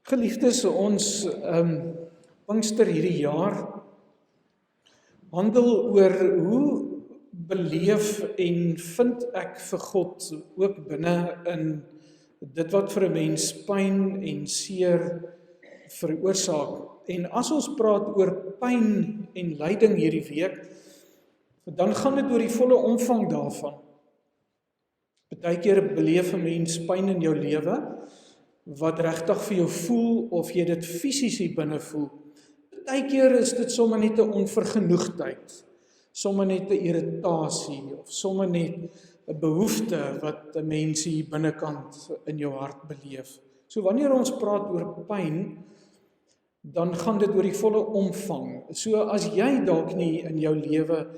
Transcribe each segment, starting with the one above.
Geliefdes, ons Pinkster hierdie jaar handel oor hoe beleef en vind ek vir God ook binne in dit wat vir 'n mens pyn en seer veroorsaak. En as ons praat oor pyn en lyding hierdie week, dan gaan dit oor die volle omvang daarvan. Partykeer beleef 'n mens pyn in jou lewe wat regtig vir jou voel of jy dit fisies hier binne voel. Partykeer is dit sommer net 'n onvergenoegdheid, sommer net 'n irritasie of sommer net 'n behoefte wat 'n mens hier binnekant in jou hart beleef. So wanneer ons praat oor pyn, dan gaan dit oor die volle omvang. So as jy dalk nie in jou lewe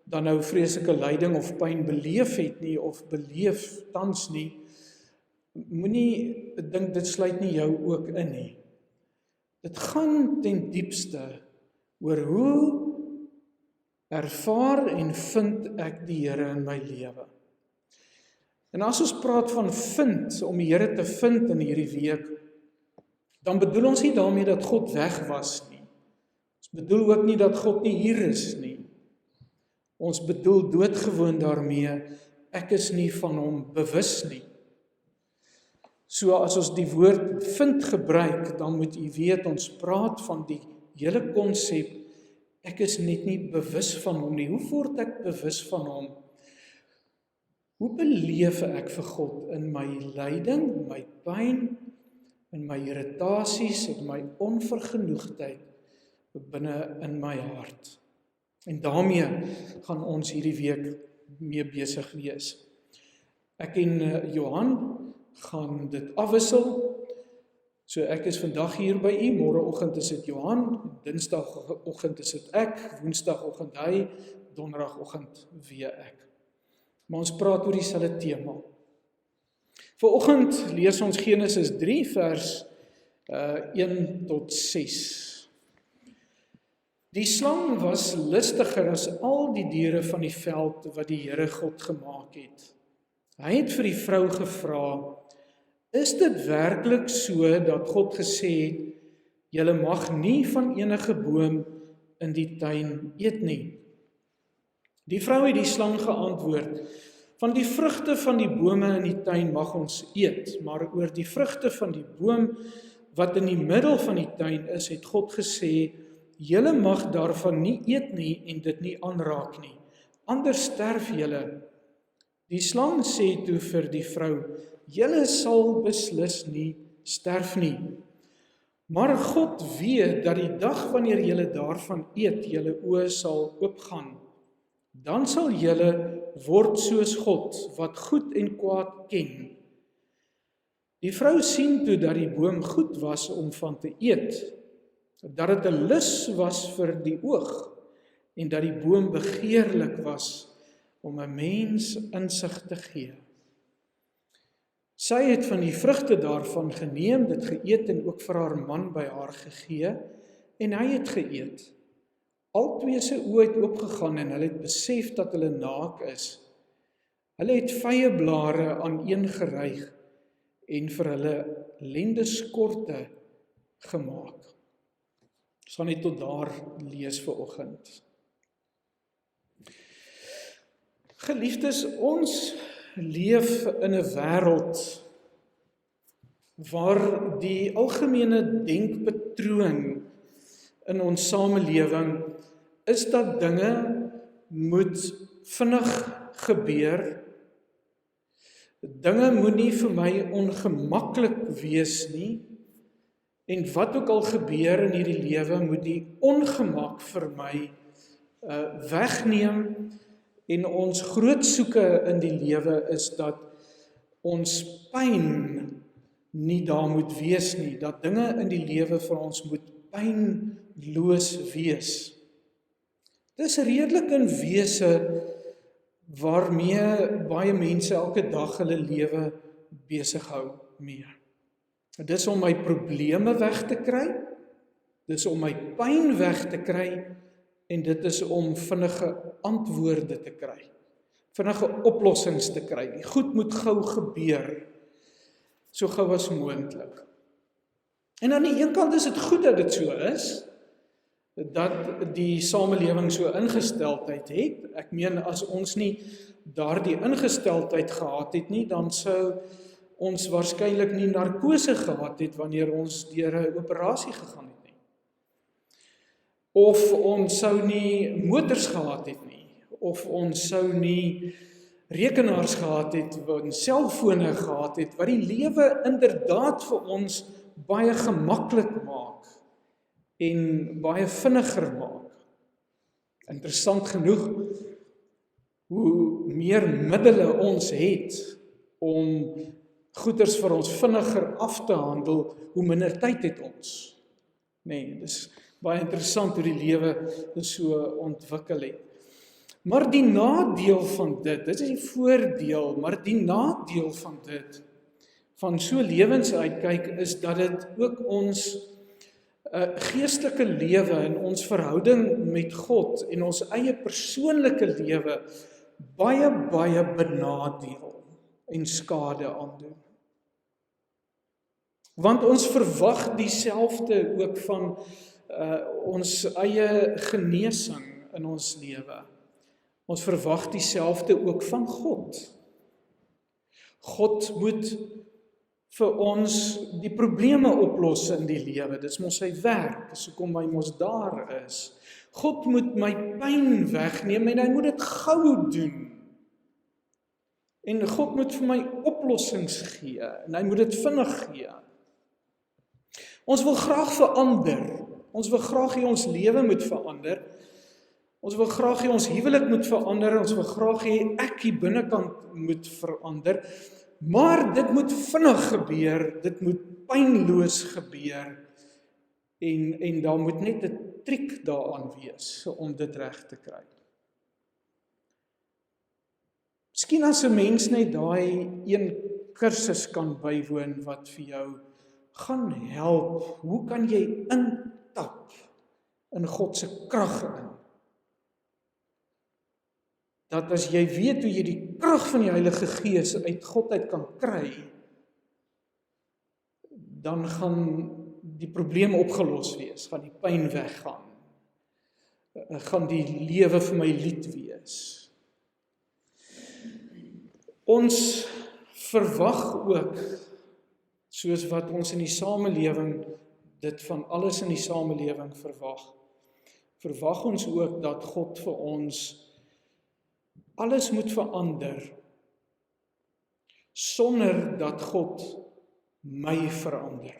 dan nou vreeslike lyding of pyn beleef het nie of beleef tans nie, moenie dink dit sluit nie jou ook in nie. Dit gaan ten diepste oor hoe ervaar en vind ek die Here in my lewe. En as ons praat van vind, om die Here te vind in hierdie week, dan bedoel ons nie daarmee dat God weg was nie. Ons bedoel ook nie dat God nie hier is nie. Ons bedoel doodgewoon daarmee, ek is nie van hom bewus nie. So as ons die woord vind gebruik, dan moet u weet, ons praat van die hele konsep, ek is net nie bewus van hom nie. Hoe word ek bewus van hom? Hoe beleef ek vir God in my lyding, my pyn, in my irritasies, in my onvergenoegdheid binne in my hart? En daarmee gaan ons hierdie week mee besig wees. Ek en Johan gaan dit afwissel. So ek is vandag hier by u, môreoggend is dit Johan, dinsdagoggend is dit ek, woensdagoggend hy, donderdagoggend weer ek. Maar ons praat oor dieselfde tema. Vanoggend lees ons Genesis 3 vers 1 tot 6. Die slang was listiger as al die diere van die veld wat die Here God gemaak het. Hy het vir die vrou gevra, is dit werklik so dat God gesê het, julle mag nie van enige boom in die tuin eet nie? Die vrou het die slang geantwoord, van die vrugte van die bome in die tuin mag ons eet, maar oor die vrugte van die boom wat in die middel van die tuin is, het God gesê, julle mag daarvan nie eet nie en dit nie aanraak nie, anders sterf julle. Die slang sê toe vir die vrou, julle sal beslis nie sterf nie. Maar God weet dat die dag wanneer julle daarvan eet, julle oë sal oopgaan. Dan sal julle word soos God, wat goed en kwaad ken. Die vrou sien toe dat die boom goed was om van te eet, dat dit 'n lus was vir die oog, en dat die boom begeerlik was om 'n mens insig te gee. Sy het van die vrugte daarvan geneem, dit geëet en ook vir haar man by haar gegee, en hy het geëet. Albei se oë het oopgegaan en hulle het besef dat hulle naak is. Hulle het vye blare aaneengeryg en vir hulle lendeskorte gemaak. Ons gaan net tot daar lees vanoggend. Geliefdes, ons leef in 'n wêreld waar die algemene denkpatroon in ons samelewing is dat dinge moet vinnig gebeur. Dinge moet nie vir my ongemaklik wees nie. En wat ook al gebeur in hierdie lewe, moet die ongemak vir my wegneem. En ons groot soeke in die lewe is dat ons pyn nie daar moet wees nie, dat dinge in die lewe vir ons moet pynloos wees. Dis redelik in wese waarmee baie mense elke dag hulle lewe besig hou mee. Dis om my probleme weg te kry, dis om my pyn weg te kry, en dit is om vinnige antwoorde te kry, vinnige oplossings te kry. Die goed moet gou gebeur, so gou as moontlik. En aan die een kant is dit goed dat dit so is, dat die samelewing so ingesteldheid het. Ek meen, as ons nie daardie ingesteldheid gehad het nie, dan sou ons waarskynlik nie narkose gehad het wanneer ons deur 'n operasie gegaan het nie. Of ons sou nie motors gehad het nie, of ons sou nie rekenaars gehad het, en selfone gehad het, wat die lewe inderdaad vir ons baie gemaklik maak en baie vinniger maak. Interessant genoeg, hoe meer middele ons het om goeders vir ons vinniger af te handel, hoe minder tyd het ons. Nee, dis baie interessant hoe die lewe so ontwikkel het. Maar die nadeel van dit is die voordeel, maar die nadeel van dit, van so lewensuitkyk, is dat dit ook ons geestelike lewe en ons verhouding met God en ons eie persoonlike lewe baie benadeel en skade aandoen. Want ons verwag dieselfde ook van ons eie genesing in ons lewe. Ons verwag dieselfde ook van God. God moet vir ons die probleme oplos in die lewe. Dis mos sy werk, dis hoekom hy mos daar is. God moet my pyn wegneem en hy moet dit gou doen. En God moet vir my oplossings gee en hy moet dit vinnig gee. Ons wil graag verander. Ons wil graag hê ons lewe moet verander. Ons wil graag hê ons huwelik moet verander. Ons wil graag hê ek hier binnekant moet verander. Maar dit moet vinnig gebeur, dit moet pynloos gebeur. En daar moet net 'n triek daaraan wees om dit reg te kry. Miskien as 'n mens net daai een kursus kan bywoon wat vir jou gaan help, hoe kan jy intap in God se krag in? Dat as jy weet hoe jy die krag van die Heilige Gees uit God uit kan kry, dan gaan die probleem opgelos wees, gaan die pyn weggaan, gaan die lewe vir my lied wees. Ons verwag ook, soos wat ons in die samelewing, dit van alles in die samelewing verwag ons ook dat God vir ons alles moet verander, sonder dat God my verander.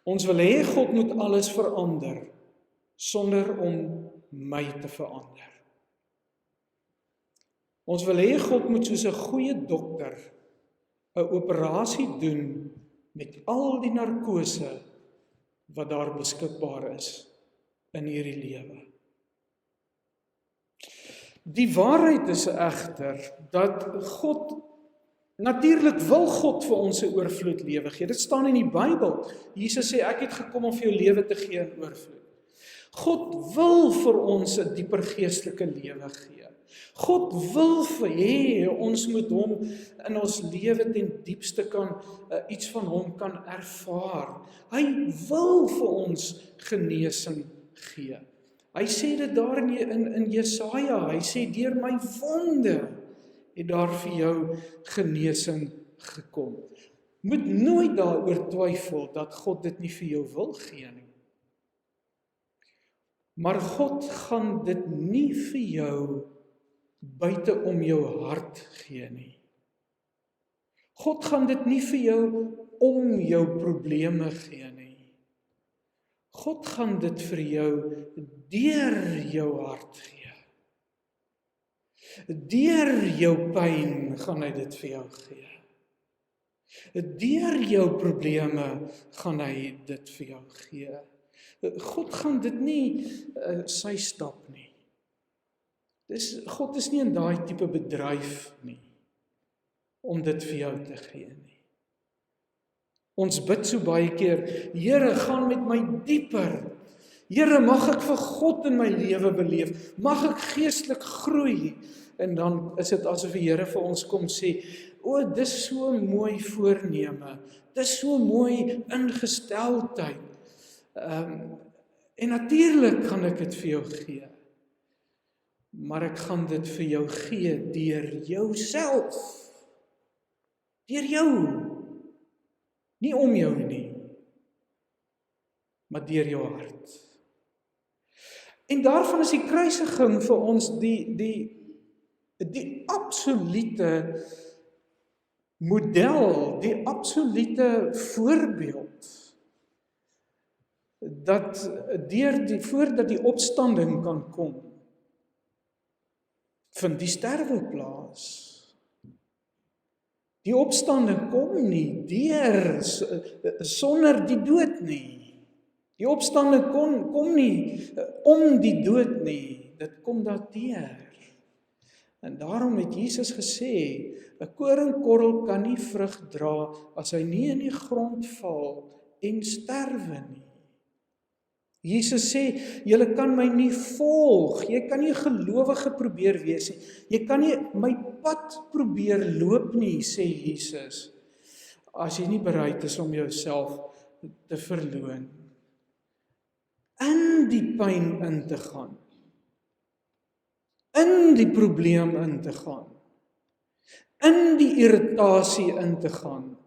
Ons wil hê God moet alles verander, sonder om my te verander. Ons wil hê God moet soos 'n goeie dokter 'n operasie doen met al die narkose wat daar beskikbaar is in hierdie lewe. Die waarheid is egter dat God, natuurlik wil God vir ons 'n oorvloed lewe gee. Dit staan in die Bybel. Jesus sê ek het gekom om vir jou lewe te gee in oorvloed. God wil vir ons 'n dieper geestelike lewe gee. God wil hê ons moet hom in ons lewe ten diepste kan iets van hom kan ervaar. Hy wil vir ons genesing gee. Hy sê dit daar in Jesaja, hy sê deur my wonde het daar vir jou genesing gekom. Moet nooit daaroor twyfel dat God dit nie vir jou wil gee nie. Maar God gaan dit nie vir jou buite om jou hart gee nie. God gaan dit nie vir jou om jou probleme gee nie. God gaan dit vir jou deur jou hart gee. Deur jou pyn gaan hy dit vir jou gee. Deur jou probleme gaan hy dit vir jou gee. God gaan dit nie sy stap nie. God is nie in daai tipe bedryf nie, om dit vir jou te gee nie. Ons bid so baie keer, Here, gaan met my dieper. Here, mag ek vir God in my lewe beleef, mag ek geestelik groei, en dan is dit asof die Here vir ons kom sê, o, dis so mooi voorneme, dis so mooi ingesteldheid, en natuurlik gaan ek dit vir jou gee, maar ek gaan dit vir jou gee deur jouself, deur jou, nie om jou nie, maar deur jou hart. En daarvan is die kruisiging vir ons die absolute model, die absolute voorbeeld, dat voordat die opstanding kan kom, vind die sterwe plaas. Die opstanding kom nie sonder die dood nie. Die opstanding kom nie om die dood nie, dit kom daardeur. En daarom het Jesus gesê, 'n koringkorrel kan nie vrug dra as hy nie in die grond val en sterwe nie. Jesus sê, julle kan my nie volg, jy kan nie 'n gelowige probeer wees nie, jy kan nie my pad probeer loop nie, sê Jesus, as jy nie bereid is om jouself te verloon, in die pyn in te gaan, in die probleem in te gaan, in die irritasie in te gaan,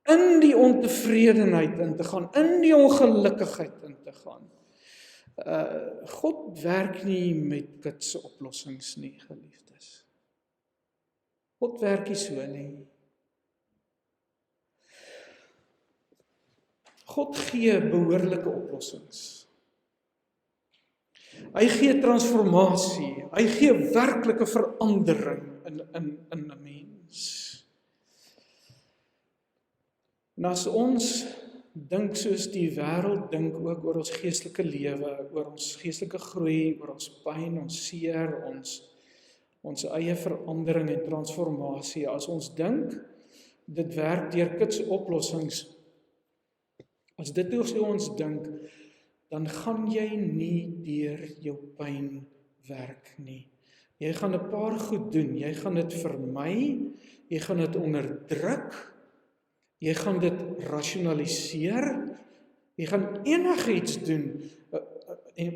in die ontevredenheid in te gaan, in die ongelukkigheid in te gaan. God werk nie met kitse oplossings nie, geliefdes. God werk nie so nie. God gee behoorlike oplossings. Hy gee transformasie, hy gee werklike verandering in 'n mens. En as ons dink soos die wêreld dink ook oor ons geestelike lewe, oor ons geestelike groei, oor ons pyn, ons seer, ons eie verandering en transformasie, as ons dink, dit werk deur kitse oplossings, as dit hoe ons dink, dan gaan jy nie deur jou pyn werk nie. Jy gaan 'n paar goed doen, jy gaan dit vermy, jy gaan dit onderdruk, jy gaan dit rasionaliseer, jy gaan enigiets doen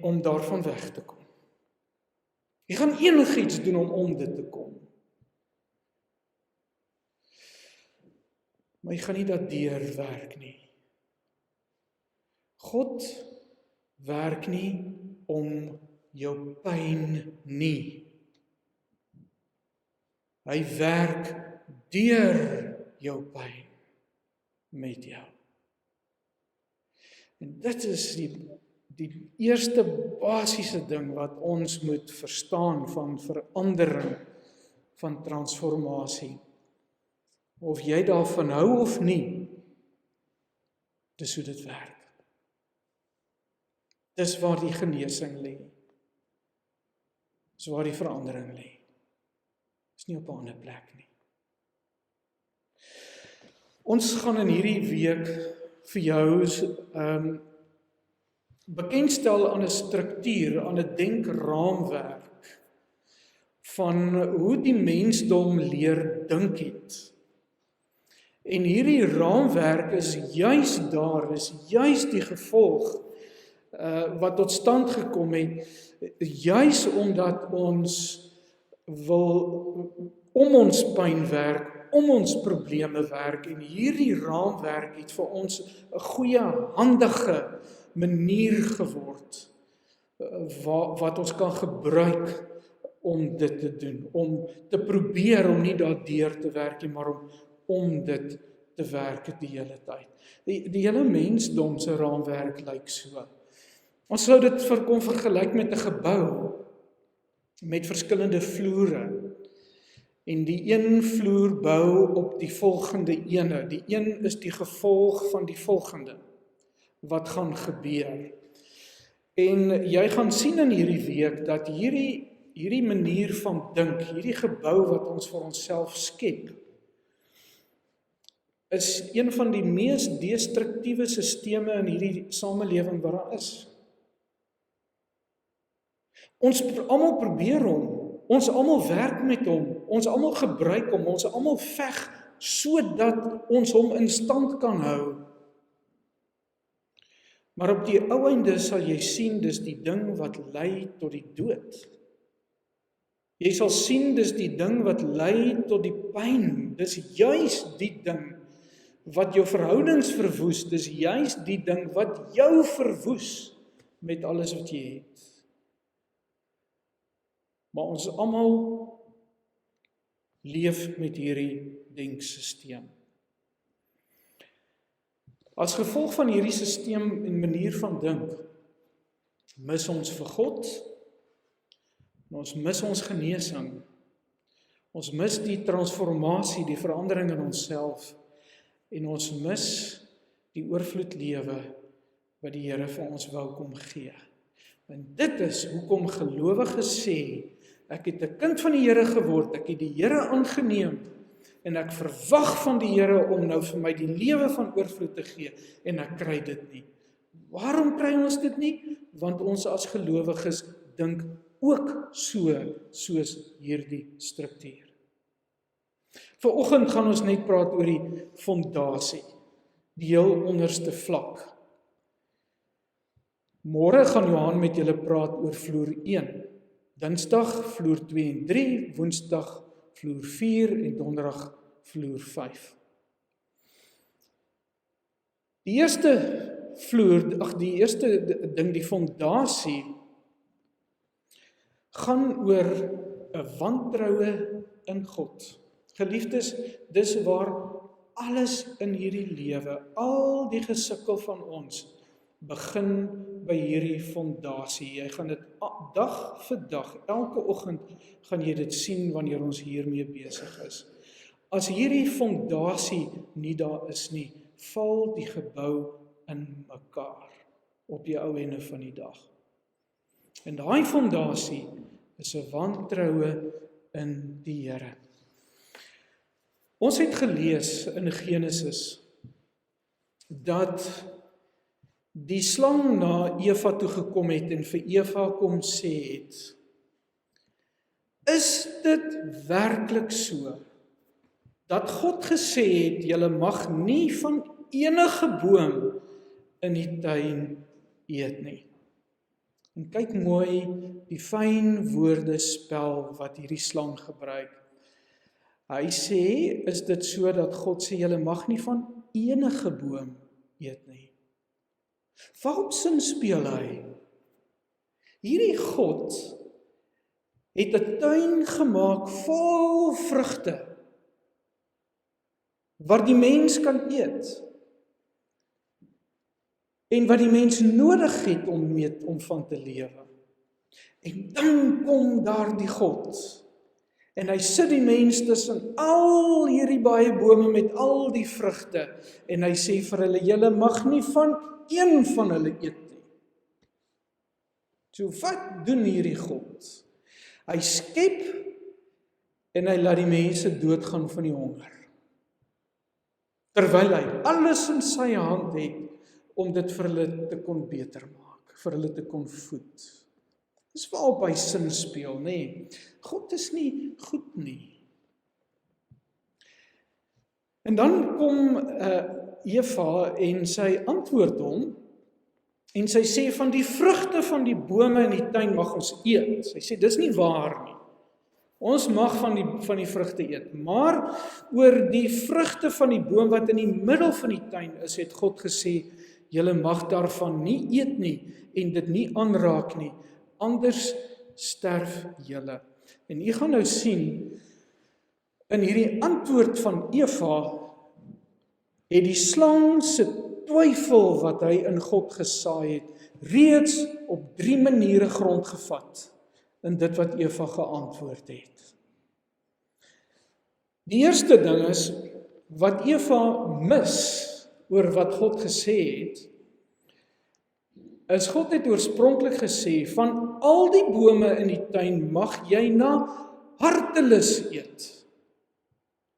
om daarvan weg te kom. Jy gaan enigiets doen om dit te kom. Maar jy gaan nie daardeur werk nie. God werk nie om jou pyn nie. Hy werk deur jou pyn met jou. En dit is die eerste basiese ding wat ons moet verstaan van verandering, van transformasie. Of jy daarvan hou of nie, dis hoe dit werk. Dis waar die genesing lê. Dis waar die verandering lê. Dis nie op 'n ander plek nie. Ons gaan in hierdie week vir jou bekendstel aan 'n struktuur, aan 'n denkraamwerk van hoe die mensdom leer dink het. En hierdie raamwerk is juis daar, is juis die gevolg wat tot stand gekom het, juis omdat ons wil om ons pyn werk, om ons probleme werk, en hierdie raamwerk het vir ons 'n goeie, handige manier geword, wat ons kan gebruik om dit te doen, om te probeer om nie daardeur te werk nie, maar om dit te werk die hele tyd. Die hele mensdom se raamwerk lyk so. Ons sou dit kon vergelyk met 'n gebou, met verskillende vloere, en die een vloer bou op die volgende ene, die een is die gevolg van die volgende, wat gaan gebeur. En jy gaan sien in hierdie week, dat hierdie manier van dink, hierdie gebou wat ons vir onsself skep, is een van die mees destruktiewe sisteme in hierdie samelewing wat daar is. Ons almal probeer hom, ons almal werk met hom, ons almal gebruik hom, ons almal veg sodat ons hom in stand kan hou. Maar op die ou einde sal jy sien, dis die ding wat lei tot die dood. Jy sal sien, dis die ding wat lei tot die pyn. Dis juis die ding wat jou verhoudings verwoes. Dis juis die ding wat jou verwoes met alles wat jy het. Maar ons almal leef met hierdie denksysteem. As gevolg van hierdie sisteem en manier van dink, mis ons vir God, en ons mis ons genesing, ons mis die transformasie, die verandering in onsself, en ons mis die oorvloed lewe wat die Here vir ons wou kom gee. En dit is hoekom gelowiges sê, ek het 'n kind van die Here geword, ek het die Here aangeneem, en ek verwag van die Here om nou vir my die lewe van oorvloed te gee, en ek kry dit nie. Waarom kry ons dit nie? Want ons as gelowiges dink ook soos hierdie struktuur. Vanoggend gaan ons net praat oor die fondasie, die heel onderste vlak. Môre gaan Johan met julle praat oor vloer 1, Dinsdag vloer 2 en 3, Woensdag vloer 4 en Donderdag vloer 5. Die eerste ding, die fondasie, gaan oor 'n wantroue in God. Geliefdes, dis waar alles in hierdie lewe, al die gesukkel van ons, begin by hierdie fondasie. Jy gaan dit dag vir dag, elke oggend gaan jy dit sien wanneer ons hiermee besig is. As hierdie fondasie nie daar is nie, val die gebou in mekaar op die ou ende van die dag. En daai fondasie is 'n wantroue in die Here. Ons het gelees in Genesis dat die slang na Eva toe gekom het en vir Eva kom sê het, is dit werklik so, dat God gesê het, julle mag nie van enige boom in die tuin eet nie. En kyk mooi die fyn woordespel wat hierdie slang gebruik. Hy sê, is dit so dat God sê, julle mag nie van enige boom eet nie. Waarop sin speel hy? Hierdie God het 'n tuin gemaak vol vrugte, waar die mens kan eet, en wat die mens nodig het om van te lewe. En dan kom daar die God, en hy sit die mens tussen al hierdie baie bome met al die vrugte, en hy sê vir hulle, julle mag nie van een van hulle eet nie. So wat doen hierdie God? Hy skep, en hy laat die mense doodgaan van die honger. Terwyl hy alles in sy hand het, om dit vir hulle te kon beter maak, vir hulle te kon voed. Dis waarop hy sin speel, nê? God is nie goed nie. En dan kom Eva en sy antwoord hom, en sy sê van die vrugte van die bome in die tuin mag ons eet. Sy sê dis nie waar nie. Ons mag van die vrugte eet, maar oor die vrugte van die boom wat in die middel van die tuin is, het God gesê, julle mag daarvan nie eet nie, en dit nie aanraak nie, anders sterf julle. En jy gaan nou sien, in hierdie antwoord van Eva, het die slang se twyfel wat hy in God gesaai het, reeds op 3 maniere grond gevat, in dit wat Eva geantwoord het. Die eerste ding is, wat Eva mis, oor wat God gesê het, is God het oorspronklik gesê, van al die bome in die tuin mag jy na hartelus eet,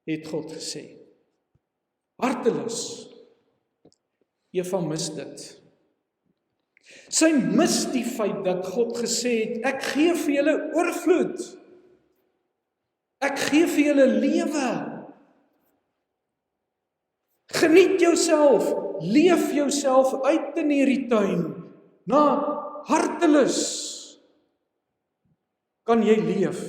het God gesê. Hartelus. Eva mis dit. Sy mis die feit dat God gesê het, ek gee vir julle oorvloed. Ek gee vir julle lewe. Geniet jouself, leef jouself uit in hierdie tuin, na hartelus. Kan jy leef?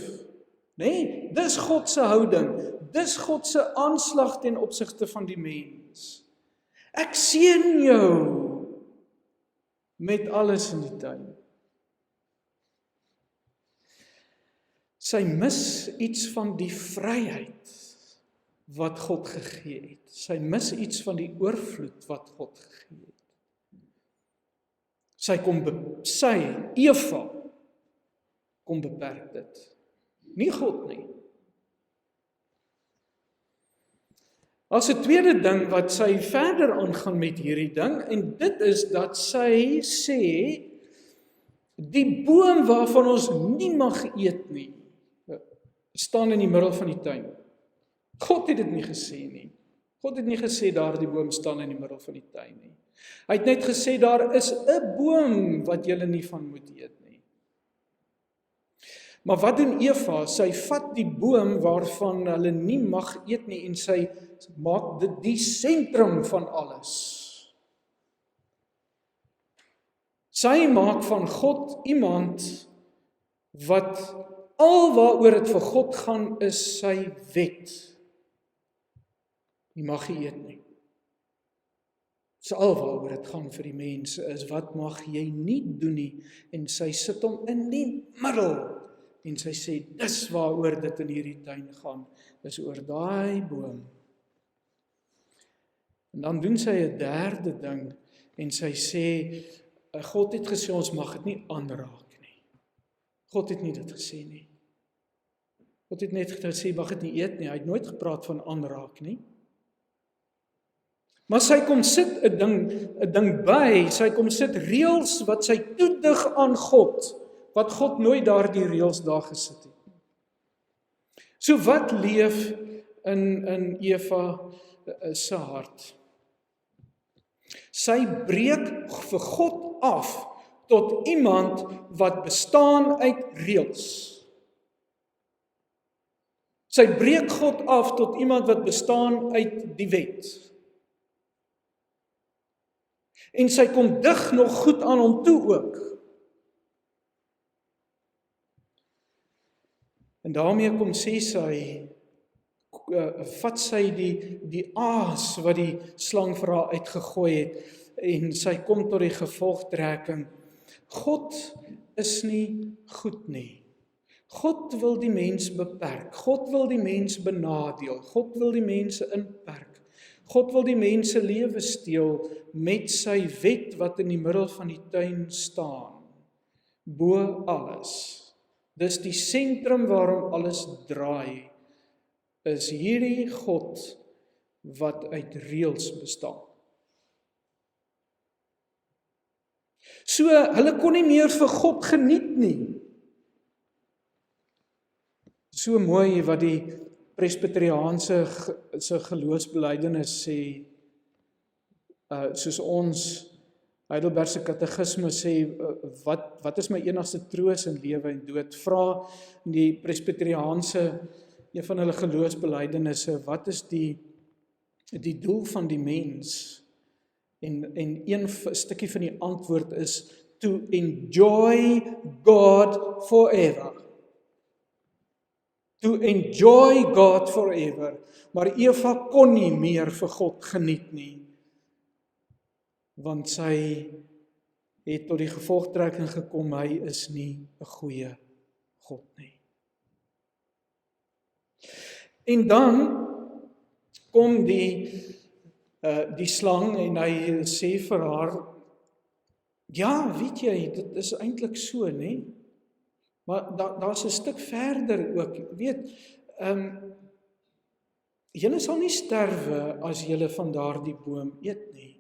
Nee, dis God se houding, dis God se aanslag ten opsigte van die mens. Ek seën jou met alles in die tuin. Sy mis iets van die vryheid wat God gegee het. Sy mis iets van die oorvloed wat God gegee het. Sy, Eva, kom beperk dit. Nie God nie. As 'n tweede ding wat sy verder aangaan met hierdie ding, en dit is dat sy sê, die boom waarvan ons nie mag eet nie, staan in die middel van die tuin. God het dit nie gesê nie. God het nie gesê daar die boom staan in die middel van die tuin nie. Hy het net gesê daar is 'n boom wat julle nie van moet eet nie. Maar wat doen Eva? Sy vat die boom waarvan hulle nie mag eet nie en sy maak dit die sentrum van alles. Sy maak van God iemand wat al waaroor dit vir God gaan is sy wet. Jy mag nie eet nie. Dis al waaroor dit gaan vir die mense is, wat mag jy nie doen nie, en sy sit hom in die middel, en sy sê, dis waaroor dit in hierdie tuin gaan, dis oor daai boom. En dan doen sy 'n derde ding, en sy sê, God het gesê, ons mag dit nie aanraak nie. God het nie dit gesê nie. God het net gesê, mag dit nie eet nie, hy het nooit gepraat van aanraak nie. Maar sy kom sit 'n ding by, sy kom sit reëls wat sy toedig aan God, wat God nooit daardie reëls daar gesit het. So wat leef in Eva se hart? Sy breek vir God af tot iemand wat bestaan uit reëls. Sy breek God af tot iemand wat bestaan uit die wet. En sy kom dig nog goed aan hom toe ook. En daarmee kom sê sy, vat sy die aas wat die slang vir haar uitgegooi het, en sy kom tot die gevolgtrekking, God is nie goed nie. God wil die mens beperk, God wil die mens benadeel, God wil die mense inperk. God wil die mense lewe steel met sy wet wat in die middel van die tuin staan, bo alles. Dis die sentrum waarom alles draai, is hierdie God wat uit reëls bestaan. So, hulle kon nie meer vir God geniet nie. So mooi wat die Presbyteriaanse geloofsbelijdenis sê, soos ons Heidelbergse katekismus sê, wat is my enigste troos in lewe en dood? Vra die Presbyteriaanse, een van hulle geloofsbelijdenisse, wat is die doel van die mens? En een stukkie van die antwoord is, to enjoy God forever. To enjoy God forever. Maar Eva kon nie meer vir God geniet nie, want sy het tot die gevolgtrekking gekom, hy is nie 'n goeie God nie. En dan kom die slang en hy sê vir haar, ja, weet jy, dit is eintlik so, né? Maar daar's 'n stuk verder ook, weet, julle sal nie sterwe as julle van daardie boom eet nie.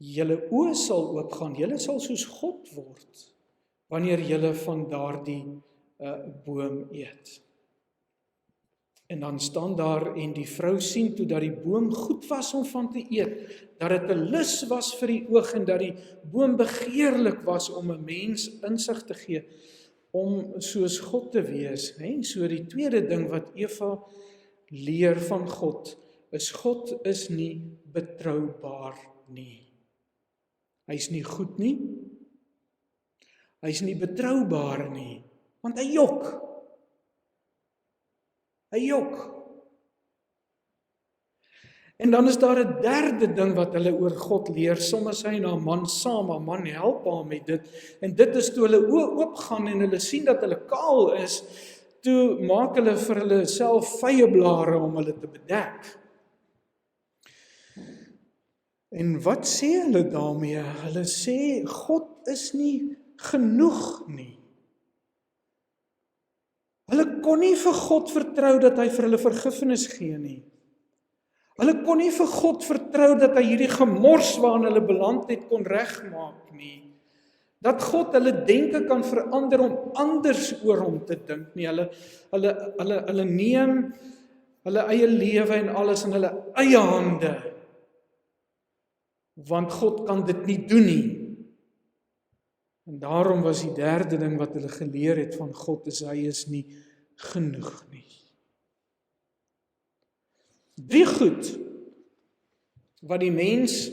Julle oë sal oopgaan, julle sal soos God word, wanneer julle van daardie boom eet. En dan staan daar en die vrou sien toe dat die boom goed was om van te eet, dat dit 'n lus was vir die oog en dat die boom begeerlik was om 'n mens insig te gee om soos God te wees, hè? So die tweede ding wat Eva leer van God is nie betroubaar nie. Hy's nie goed nie. Hy's nie betroubaar nie, want hy jok. Hy jok. En dan is daar 'n derde ding wat hulle oor God leer. Soms hy na 'n man saam, 'n man help haar met dit. En dit is toe hulle oë oopgaan en hulle sien dat hulle kaal is, toe maak hulle vir hulle self vyeblare om hulle te bedek. En wat sê hulle daarmee? Hulle sê God is nie genoeg nie. Hulle kon nie vir God vertrou dat hy vir hulle vergifnis gee nie. Hulle kon nie vir God vertrou dat hy hierdie gemors waarin hulle beland het kon regmaak nie. Dat God hulle denke kan verander om anders oor hom te dink nie. Hulle neem hulle eie lewe en alles in hulle eie hande. Want God kan dit nie doen nie. En daarom was die derde ding wat hulle geleer het van God is hy is nie genoeg nie. 3 goed wat die mens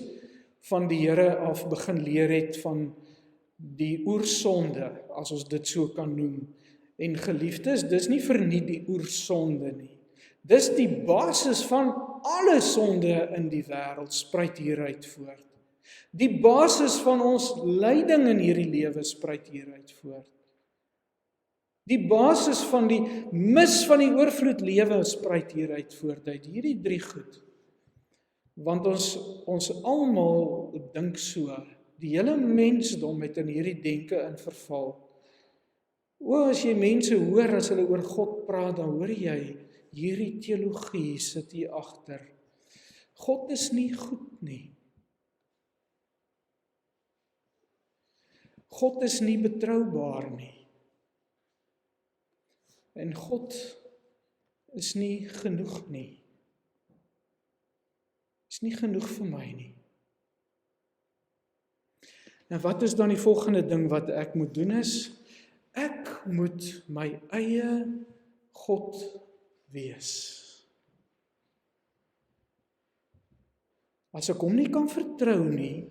van die Here af begin leer het van die oersonde, as ons dit so kan noem. En geliefdes, dis nie verniet die oersonde nie. Dis die basis van alle sonde in die wêreld spruit hieruit voort. Die basis van ons lyding in hierdie lewe spruit hieruit voort. Die basis van die mis van die oorvloed lewe spruit hieruit voort uit hierdie 3 goed. Want ons almal dink so, die hele mensdom het in hierdie denke in verval. As jy mense hoor as hulle oor God praat, dan hoor jy hierdie teologie sit hier agter. God is nie goed nie. God is nie betroubaar nie. En God is nie genoeg nie. Is nie genoeg vir my nie. En wat is dan die volgende ding wat ek moet doen is? Ek moet my eie God wees. As ek hom nie kan vertrou nie,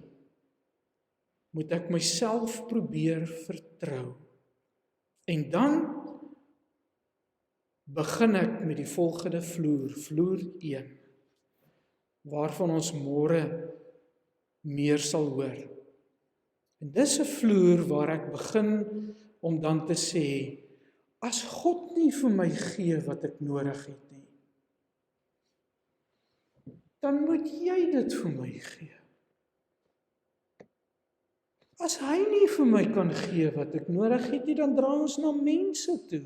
moet ek myself probeer vertrou. En dan begin ek met die volgende vloer 1, waarvan ons môre meer sal hoor. En dis 'n vloer waar ek begin om dan te sê, as God nie vir my gee wat ek nodig het nie, dan moet jy dit vir my gee. As hy nie vir my kan gee wat ek nodig het nie, dan draai ons na mense toe.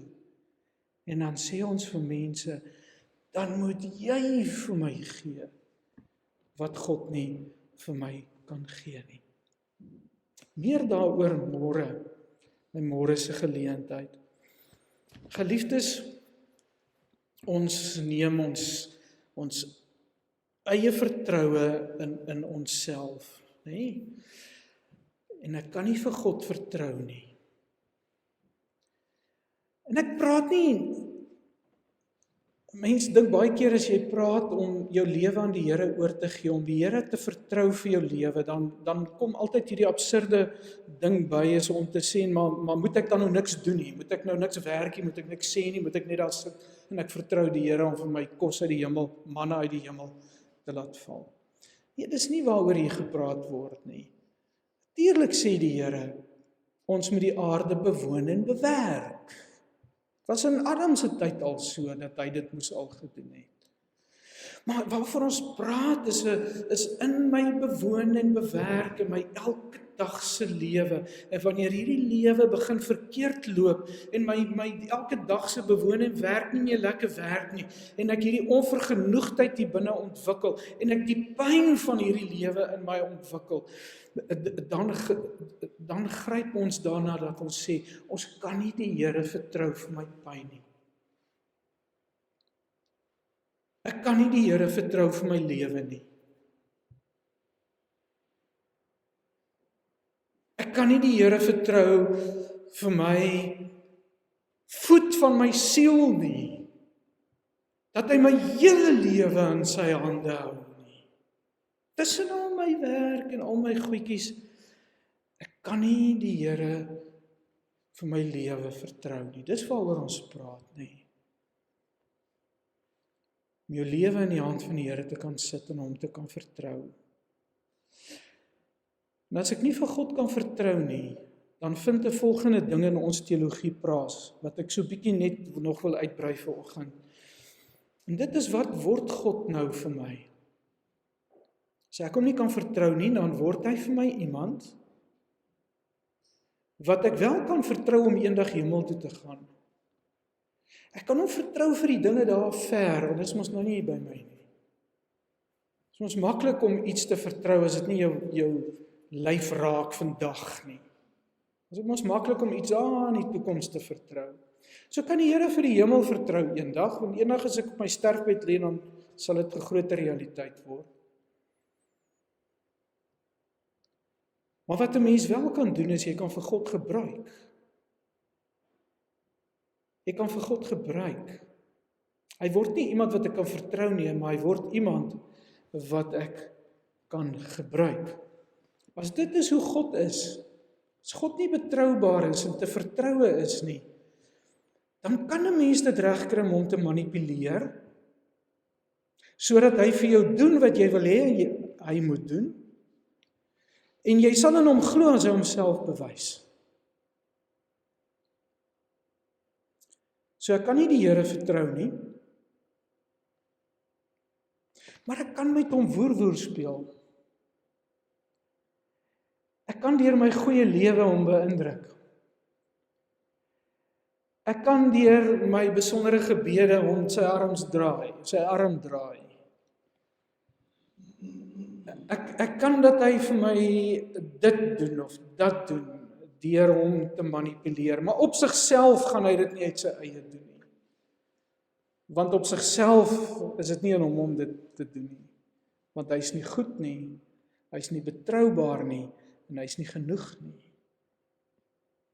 En dan sê ons vir mense, dan moet jy vir my gee wat God nie vir my kan gee nie. Meer daaroor môre, my môre se geleentheid. Geliefdes, ons neem ons eie vertroue in onsself, nê? En ek kan nie vir God vertrou nie. En ek praat nie, mense dink baie keer as jy praat om jou lewe aan die Here oor te gee, om die Here te vertrou vir jou lewe, dan kom altyd hierdie absurde ding by is om te sê, maar moet ek dan nou niks doen nie? Moet ek nou niks werk nie? Moet ek niks sê nie? Moet ek net daar sit en ek vertrou die Here om vir my kos uit die hemel, manna uit die hemel te laat val? Nee, dis nie waaroor hier gepraat word nie. Natuurlik sê die Here, ons moet die aarde bewoon en bewerk. Was in Adam se tyd al so, dat hy dit moes al gedoen het. Maar waarvan ons praat is in my bewoon en bewerk in my elke dag se lewe. En wanneer hierdie lewe begin verkeerd loop en my elke dag se bewoon en werk nie meer lekker werk nie, en ek hierdie onvergenoegdheid hier binne ontwikkel en ek die pyn van hierdie lewe in my ontwikkel, dan gryp ons daarna dat ons sê, ons kan nie die Here vertrou vir my pyn nie. Ek kan nie die Here vertrou vir my lewe nie. Ek kan nie die Here vertrou vir my voet van my siel nie. Dat hy my hele lewe in sy hande hou nie. Tussen al my werk en al my goedjies, ek kan nie die Here vir my lewe vertrou nie. Dis waaroor ons praat, nie. Om jou lewe in die hand van die Here te kan sit en hom te kan vertrou. En as ek nie vir God kan vertrou nie, dan vind 'n volgende ding in ons teologie praat, wat ek so bietjie net nog wil uitbrei vanoggend. En dit is, wat word God nou vir my? As ek hom nie kan vertrou nie, dan word hy vir my iemand wat ek wel kan vertrou om eendag hemel toe te gaan. Ek kan hom vertrou vir die dinge daar ver, want dit is mos nou nie by my nie. Dit is mos maklik om iets te vertrou as dit nie jou lyf raak vandag nie. Dit is mos maklik om iets in die toekoms te vertrou. So kan die Here vir die hemel vertrou eendag, want eendag as ek op my sterfbed lê, dan sal dit 'n groter realiteit word. Maar wat 'n mens wel kan doen, is jy kan vir God gebruik. Jy kan vir God gebruik. Hy word nie iemand wat ek kan vertrou nie, maar hy word iemand wat ek kan gebruik. As dit is hoe God is, as God nie betroubaar is en te vertroue is nie, dan kan 'n mens dit regkry om hom te manipuleer, sodat hy vir jou doen wat jy wil hê hy moet doen, en jy sal in hom glo as hy homself bewys. So ek kan nie die Here vertrou nie, maar ek kan met hom woer speel. Ek kan deur my goeie lewe hom beïndruk. Ek kan deur my besondere gebede hom sy arm draai. Ek kan dat hy vir my dit doen of dat doen, deur hom te manipuleer, maar op sigself gaan hy dit nie uit sy eie doen nie. Want op sigself is dit nie in hom om dit te doen nie. Want hy is nie goed nie, hy is nie betroubaar nie, en hy is nie genoeg nie.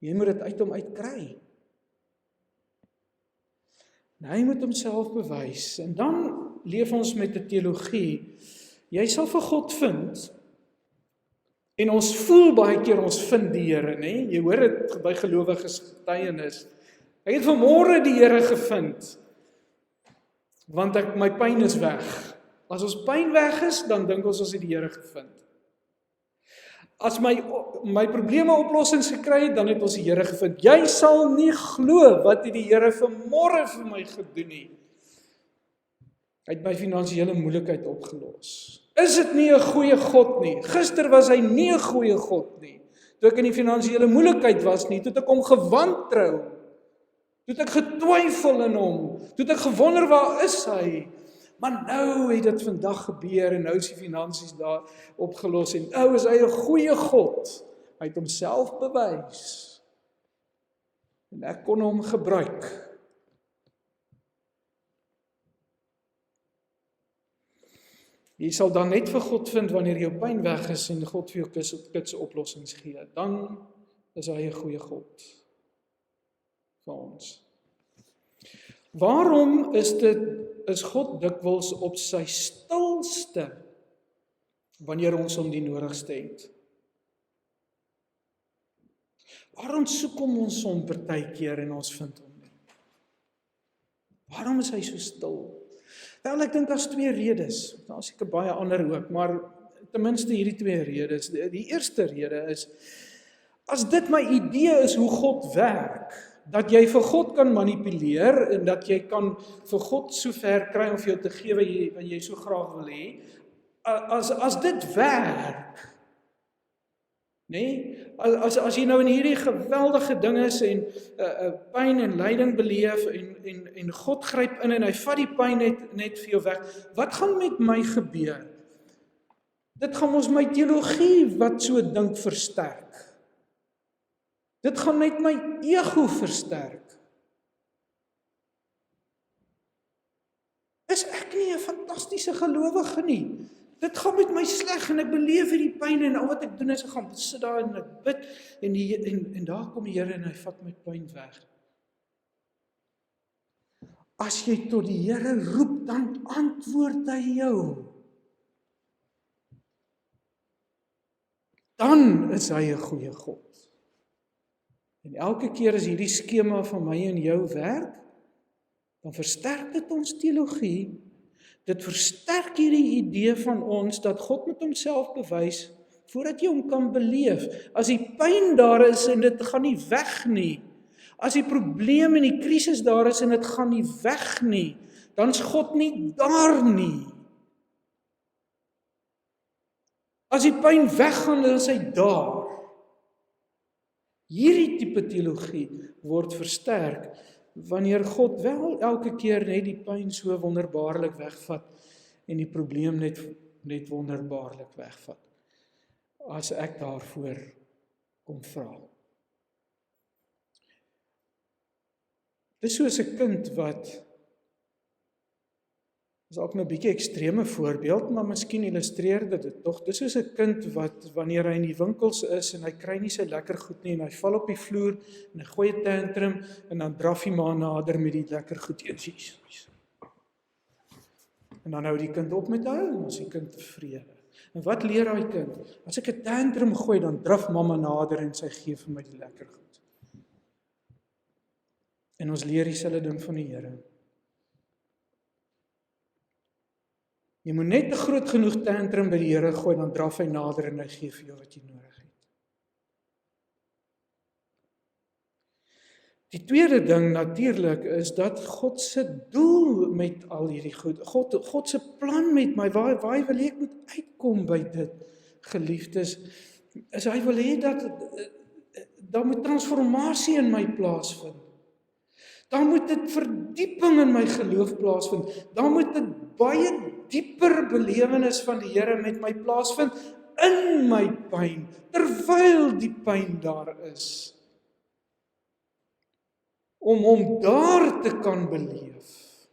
Jy moet dit uit hom uitkry. En hy moet homself bewys, en dan leef ons met 'n teologie. Jy sal vir God vind, en ons voel baie keer ons vind die Here, nê? Jy hoor dit by gelowiges getuienis. Ek het vanmôre die Here gevind, want my pyn is weg. As ons pyn weg is, dan dink ons het die Here gevind. As my probleme oplossings gekry het, dan het ons die Here gevind. Jy sal nie glo wat die Here vanmôre vir my gedoen het. Hy het my finansiële moeilikheid opgelos. Is dit nie 'n goeie God nie? Gister was hy nie 'n goeie God nie. Toe ek in die finansiële moeilikheid was nie, toe ek hom gewantrou. Toe ek getwyfel in hom. Toe ek gewonder, waar is hy? Maar nou het dit vandag gebeur en nou is die finansies daar opgelos en nou is hy 'n goeie God. Hy het homself bewys. En ek kon hom gebruik. Jy sal dan net vir God vind wanneer jou pyn weg is en God vir jou kitse oplossings gee. Dan is hy 'n goeie God vir ons. Waarom is God dikwels op sy stilste wanneer ons hom die nodigste het? Waarom soek ons hom partykeer en ons vind hom nie? Waarom is hy so stil? Wel, ek dink daar's 2 redes. Daar is seker baie ander ook, maar ten minste hierdie 2 redes. Die eerste rede is, as dit my idee is hoe God werk, dat jy vir God kan manipuleer en dat jy kan vir God so ver kry om vir jou te gee wat jy so graag wil hê, as dit werk, nee, as jy nou in hierdie geweldige ding is en pyn en lyding beleef en God gryp in en hy vat die pyn net vir jou weg, wat gaan met my gebeur? Dit gaan ons my teologie wat so dink versterk. Dit gaan net my ego versterk. Is ek nie 'n fantastiese gelowige nie? Dit gaan met my sleg en ek beleef hierdie pyn en al wat ek doen is ek gaan sit daar en ek bid en daar kom die Here en hy vat my pyn weg. As jy tot die Here roep, dan antwoord hy jou. Dan is hy 'n goeie God. En elke keer as hierdie skema van my en jou werk, dan versterk dit ons teologie. Dit versterk hierdie idee van ons dat God met homself bewys voordat jy hom kan beleef. As die pyn daar is en dit gaan nie weg nie, as die probleem en die krisis daar is en dit gaan nie weg nie, dan is God nie daar nie. As die pyn weggaan, dan is hy daar. Hierdie tipe teologie word versterk wanneer God wel elke keer net die pyn so wonderbaarlik wegvat en die probleem net wonderbaarlik wegvat. As ek daarvoor kom vra. Dis soos 'n kind wat, is ook 'n bietjie ekstreme voorbeeld, maar miskien illustreer dit tog. Dis soos 'n kind wat wanneer hy in die winkels is en hy kry nie sy lekker goed nie en hy val op die vloer en hy gooi 'n tantrum en dan draf hy maar nader met die lekker goed eers. En dan hou die kind op met huil en ons die kind tevrede. En wat leer daai kind? As ek 'n tantrum gooi, dan draf mamma nader en sy gee vir my die lekker goed. En ons leer dieselfde ding van die Here. Jy moet net 'n groot genoeg tantrum by die Here gooi, dan draf hy nader en hy gee vir jou wat jy nodig het. Die tweede ding natuurlik is dat God se doel met al hierdie goed, God se plan met my, waar hy wil hê ek moet uitkom by dit, geliefdes, is hy wil hê dat daar moet transformasie in my plaasvind. Dan moet dit verdieping in my geloof plaasvind. Dan moet dit baie dieper belewenis van die Here met my plaasvind in my pyn, terwyl die pyn daar is. Om hom daar te kan beleef.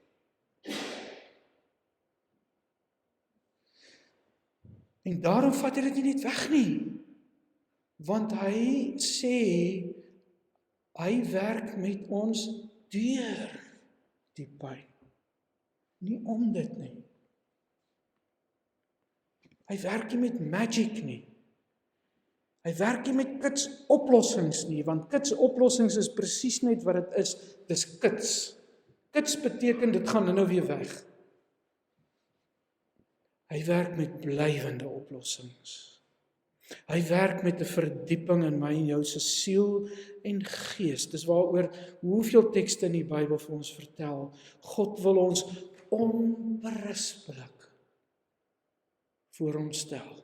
En daarom vat hy dit nie net weg nie. Want hy sê, hy werk met ons deur die pyn. Nie om dit nie. Hy werk nie met magic nie. Hy werk nie met kits oplossings nie, want kits oplossings is presies net wat dit is, dis kits. Kits beteken dit gaan nou weer weg. Hy werk met blywende oplossings. Hy werk met 'n verdieping in my en jou se siel en gees. Dis waaroor hoeveel tekste in die Bybel vir ons vertel. God wil ons onberispelik voor hom stel.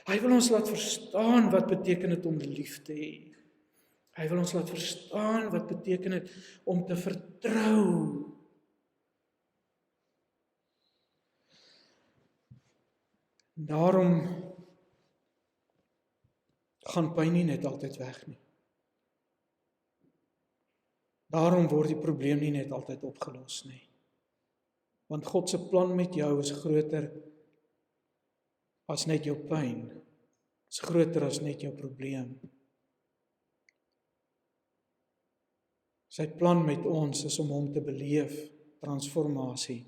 Hy wil ons laat verstaan wat beteken dit om lief te hê. Hy wil ons laat verstaan wat beteken dit om te vertrou. Daarom gaan pyn nie net altyd weg nie. Daarom word die probleem nie net altyd opgelos nie. Want God se plan met jou is groter as net jou pyn. Is groter as net jou probleem. Sy plan met ons is om hom te beleef, transformasie.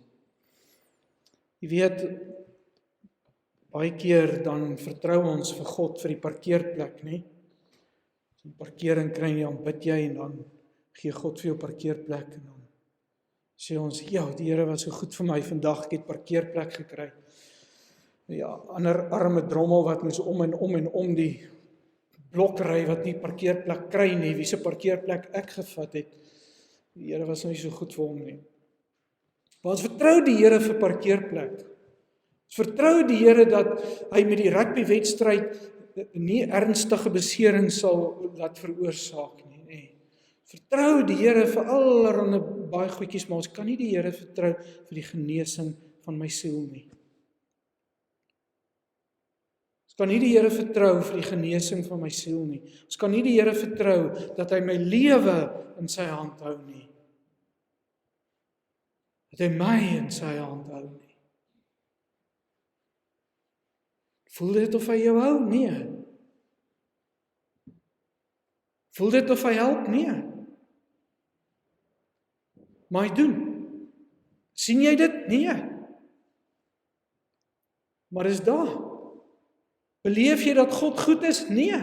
Jy weet, baie keer dan vertrou ons vir God vir die parkeerplek, nie? As jy parkering kry en dan bid jy en dan gee God vir jou parkeerplek en dan sê ons, ja, die Here was so goed vir my vandag, ek het parkeerplek gekry. Ja, ander arme drommel wat moes om en om die blok ry wat nie parkeerplek kry nie, wie se parkeerplek ek gevat het. Die Here was nou nie so goed vir hom nie. Maar ons vertrou die Here vir parkeerplek. Ons vertrou die Here dat hy met die rugbywedstryd nie ernstige besering sal laat veroorsaak nie. Vertrou die Here vir allerlei baie goedjies, maar ons kan nie die Here vertrou vir die genesing van my siel nie. Ons kan nie die Here vertrou vir die genesing van my siel nie. Ons kan nie die Here vertrou dat hy my lewe in sy hand hou nie. dat hy my in sy hand hou nie. Voel dit of hy jou hou? Nee. Voel dit of hy help? Nee. Maar hy doen. Sien jy dit? Nee. Maar is daar? Beleef jy dat God goed is? Nee.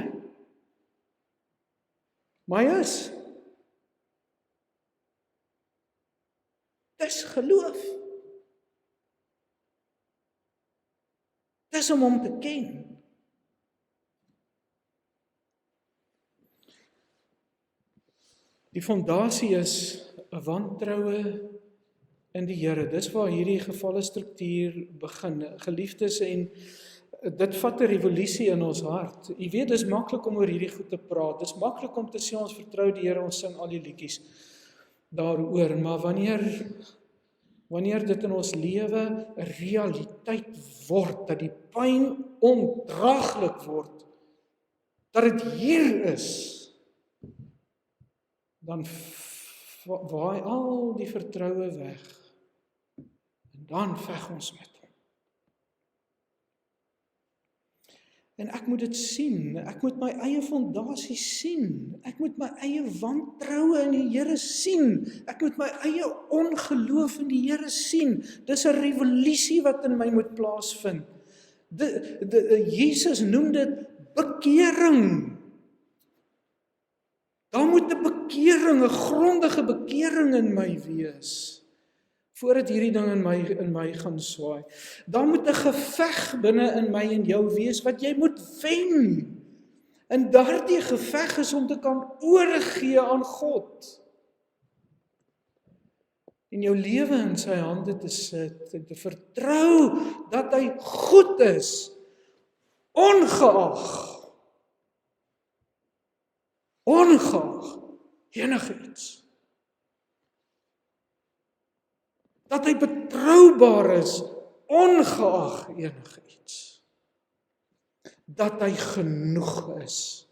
Maar hy is. Dis geloof. Dis om hom te ken. Die fondasie is 'n wantroue in die Here. Dis waar hierdie gevalle struktuur begin. Geliefdes, en dit vat 'n revolusie in ons hart. Jy weet, dis maklik om oor hierdie goed te praat. Dis maklik om te sê ons vertrou die Here, ons sing al die liedjies daaroor, maar wanneer dit in ons lewe 'n realiteit word, dat die pyn ondraaglik word, dat dit hier is, dan waai al die vertroue weg. En dan veg ons met hom. En ek moet dit sien, ek moet my eie fondasie sien, ek moet my eie wantroue in die Here sien, ek moet my eie ongeloof in die Here sien. Dis 'n revolusie wat in my moet plaasvind. Jesus noem dit bekering. Daar moet 'n bekering, 'n grondige bekering in my wees, voordat hierdie ding in my gaan swaai. Daar moet 'n geveg binne in my en jou wees, wat jy moet wen. En daardie geveg is om te kan oorgee aan God. En jou lewe in sy hande te sit, en te vertrou dat hy goed is, ongeag enigiets. Dat hy betroubaar is, ongeag enigiets. Dat hy genoeg is.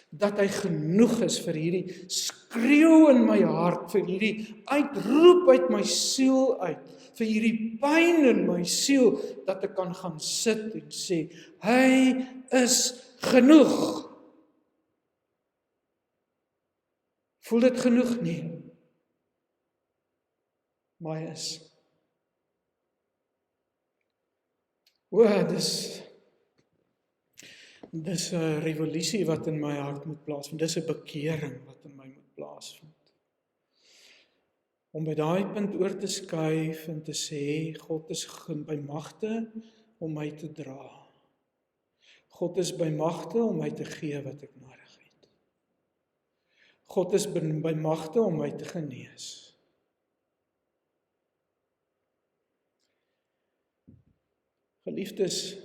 Dat hy genoeg is vir hierdie skreeu in my hart, vir hierdie uitroep uit my siel uit, vir hierdie pyn in my siel, dat ek kan gaan sit en sê, hy is genoeg. Voel dit genoeg? Nee. Maar hy is. Dis 'n revolusie wat in my hart moet plaasvind. Dis 'n bekering wat in my moet plaasvind. Om by daai punt oor te skuif en te sê, God is by magte om my te dra. God is by magte om my te gee wat ek nodig het. God is by magte om my te genees. Geliefdes,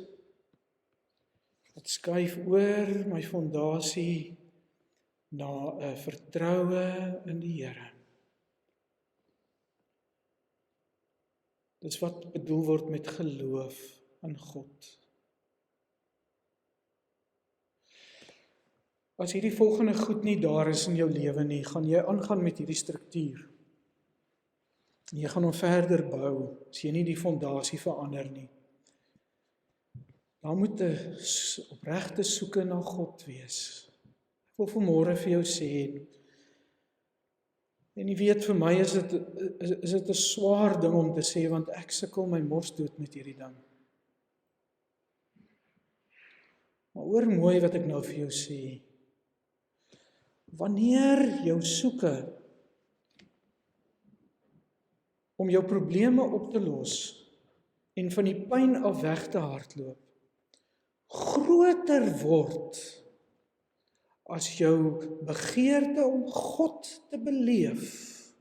het skuif oor my fondasie na 'n vertroue in die Here. Dis wat bedoel word met geloof in God. As hierdie volgende goed nie daar is in jou lewe nie, gaan jy aangaan met hierdie struktuur. En jy gaan hom verder bou, as jy nie die fondasie verander nie. Daar moet 'n opregte soeke na God wees. Ek wil vanmôre vir jou sê, en jy weet, vir my is dit 'n swaar ding om te sê, want ek sukkel my mors dood met hierdie ding. Maar hoor mooi wat ek nou vir jou sê. Wanneer jou soeke om jou probleme op te los en van die pyn af weg te hardloop, groter word as jou begeerte om God te beleef,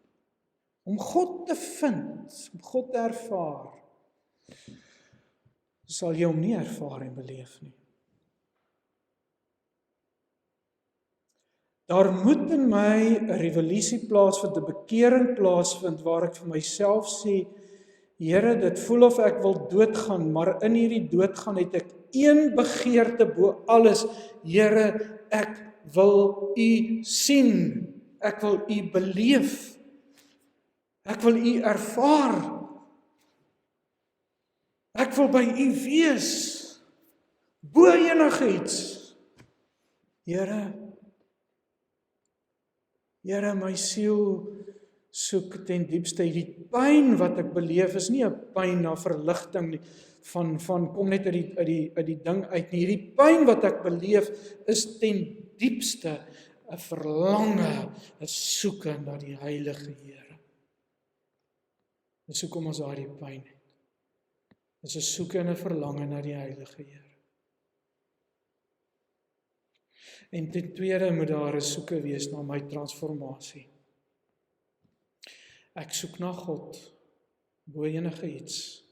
om God te vind, om God te ervaar, sal jy hom nie ervaar en beleef nie. Daar moet in my 'n revolusie plaasvind, 'n bekering plaasvind, waar ek vir myself sê, Here, dit voel of ek wil doodgaan, maar in hierdie doodgaan het ek een begeerte bo alles. Here, ek wil U sien, ek wil U beleef, Ek wil U ervaar. Ek wil by U wees. Bo enigiets. Here, my siel soek ten diepste hierdie pyn wat ek beleef is nie 'n pyn na verligting nie, van kom net uit die ding uit nie. Hierdie pyn wat ek beleef is ten diepste 'n verlange, 'n soeke na die Heilige Here. Dis hoekom ons daardie pyn het. Dis 'n soeke en 'n verlange na die Heilige Here. En ten tweede moet daar 'n soeke wees na my transformasie. Ek soek na God bo enige iets.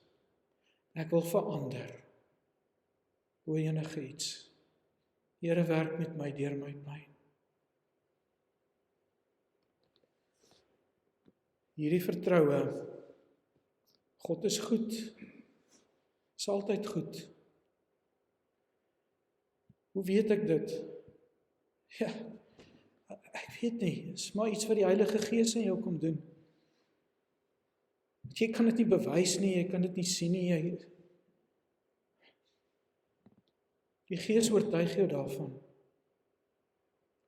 Ek wil verander bo enige iets. Here, werk met my deur my pyn. Hierdie vertroue, God is goed, is altyd goed. Hoe weet ek dit? Ja, ek weet nie, dit is maar iets wat die Heilige Gees in jou kom doen. Jy kan dit nie bewys nie, jy kan dit nie sien nie. Die Gees oortuig jou daarvan.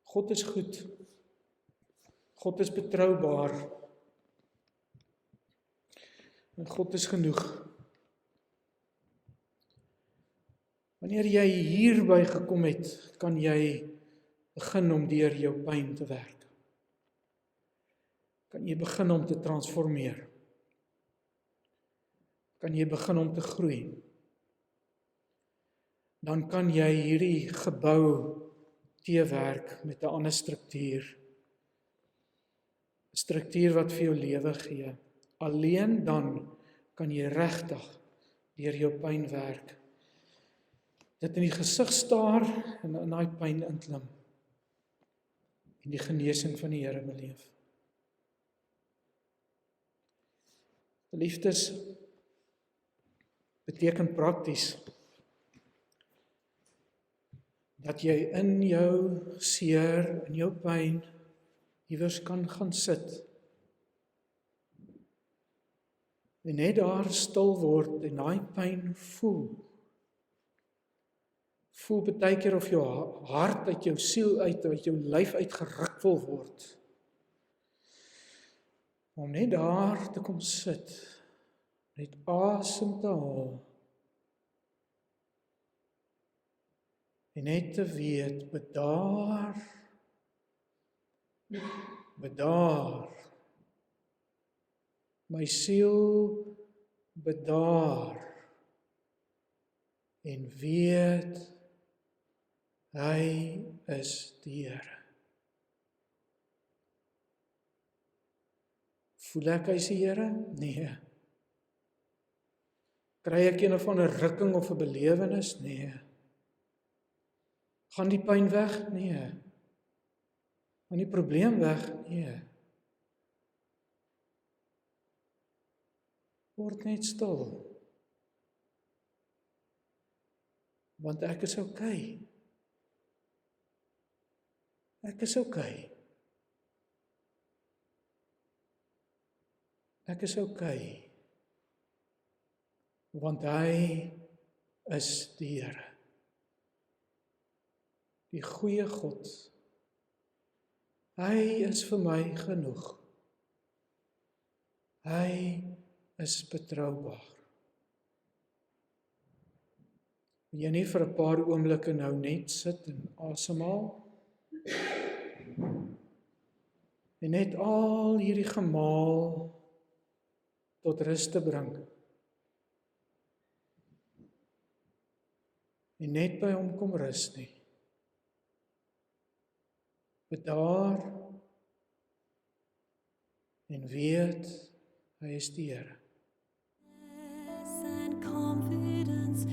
God is goed. God is betroubaar. En God is genoeg. Wanneer jy hierby gekom het, kan jy begin om deur jou pyn te werk. Kan jy begin om te transformeer. Kan jy begin om te groei. Dan kan jy hierdie gebou teewerk met 'n ander struktuur. 'n Struktuur wat vir jou lewe gee. Alleen dan kan jy regtig deur jou pyn werk. Dit in die gesig staar en in daai pyn inklim. En die genesing van die Here beleef. Liefdes beteken prakties dat jy in jou seer, in jou pyn iewers kan gaan sit en net daar stil word en daai pyn voel. Voel baie keer of jou hart uit jou siel uit jou lyf uitgeruk wil word. Om net daar te kom sit, net asem te haal. En net te weet, bedaar. My siel bedaar. En weet, hy is die Here. Voel ek hy is die Here? Nee. Kry ek een of ander rukking of 'n belewenis? Nee. Gaan die pyn weg? Nee. Gaan die probleem weg? Nee. Word net stil. Want ek is okay. Ek is okay. Ek is okay. Want hy is die Here. Die goeie God. Hy is vir my genoeg. Hy is betroubaar. Wil jy nie vir 'n paar oomblikke nou net sit en asemhaal? En net al hierdie gemaal tot rus te bring. En net by hom kom rus nie. Bedaar en weet, hy is die Here. And confidence.